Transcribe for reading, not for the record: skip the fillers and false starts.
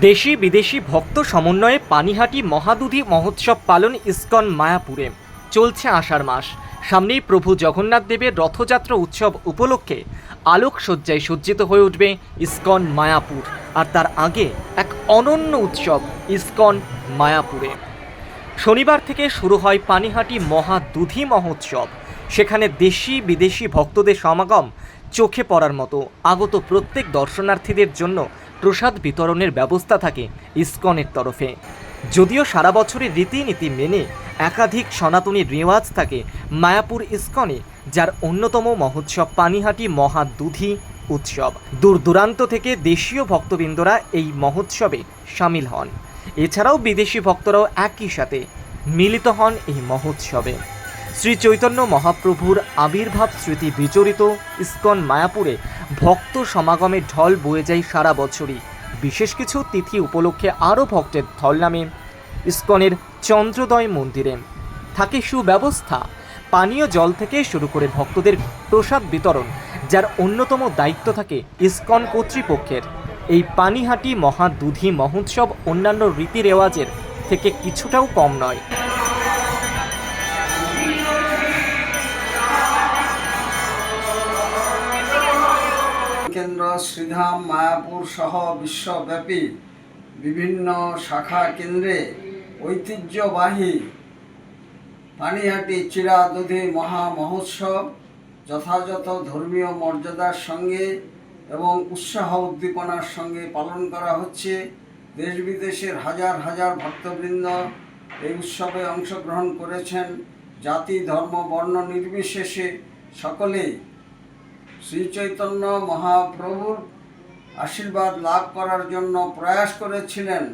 দেশি বিদেশি ভক্ত সমন্বয়ে পানিহাটি মহাদুধি মহোৎসব পালন ইসকন মায়াপুরে। চলছে আষাঢ় মাস, সামনেই প্রভু জগন্নাথ দেবের রথযাত্রা উৎসব উপলক্ষে আলোকসজ্জায় সজ্জিত হয়ে উঠবে ইসকন মায়াপুর। আর তার আগে এক অনন্য উৎসব ইসকন মায়াপুরে। শনিবার থেকে শুরু হয় পানিহাটি মহাদুধি মহোৎসব। সেখানে দেশি বিদেশি ভক্তদের সমাগম চোখে পড়ার মতো। আগত প্রত্যেক দর্শনার্থীদের জন্য প্রসাদ বিতরণের ব্যবস্থা থাকে ইসকনের তরফে। যদিও সারা বছরের রীতিনীতি মেনে একাধিক সনাতনী রেওয়াজ থাকে মায়াপুর ইসকনে, যার অন্যতম মহোৎসব পানিহাটি মহাদুধি উৎসব। দূর দূরান্ত থেকে দেশীয় ভক্তবৃন্দরা এই মহোৎসবে সামিল হন। এছাড়াও বিদেশি ভক্তরাও একই সাথে মিলিত হন এই মহোৎসবে। শ্রী চৈতন্য মহাপ্রভুর আবির্ভাব স্মৃতি বিজড়িত ইসকন মায়াপুরে ভক্ত সমাগমের ঢল বয়ে যায় সারা বছরই। বিশেষ কিছু তিথি উপলক্ষে আরও ভক্তের ঢল নামে ইসকনের চন্দ্রোদয় মন্দিরে। থাকে সুব্যবস্থা, পানীয় জল থেকে শুরু করে ভক্তদের প্রসাদ বিতরণ, যার অন্যতম দায়িত্ব থাকে ইসকন কর্তৃপক্ষের। এই পানিহাটি মহাদুধি মহোৎসব অন্যান্য রীতি রেওয়াজের থেকে কিছুটাও কম নয়। কেন্দ্র শ্রীধাম মায়াপুর সহ বিশ্বব্যাপী বিভিন্ন শাখা কেন্দ্রে ঐতিহ্যবাহী পানিহাটি চিরাদুধি মহা মহোৎসব যথাযথ ধর্মীয় মর্যাদার সঙ্গে এবং উৎসাহ উদ্দীপনার সঙ্গে পালন করা হচ্ছে। দেশ বিদেশের হাজার হাজার ভক্তবৃন্দ এই উৎসবে অংশগ্রহণ করেছেন। জাতি ধর্ম বর্ণ নির্বিশেষে সকলেই শ্রী চৈতন্য মহাপ্রভুর আশীর্বাদ লাভ করার জন্য প্রয়াস করেছিলেন।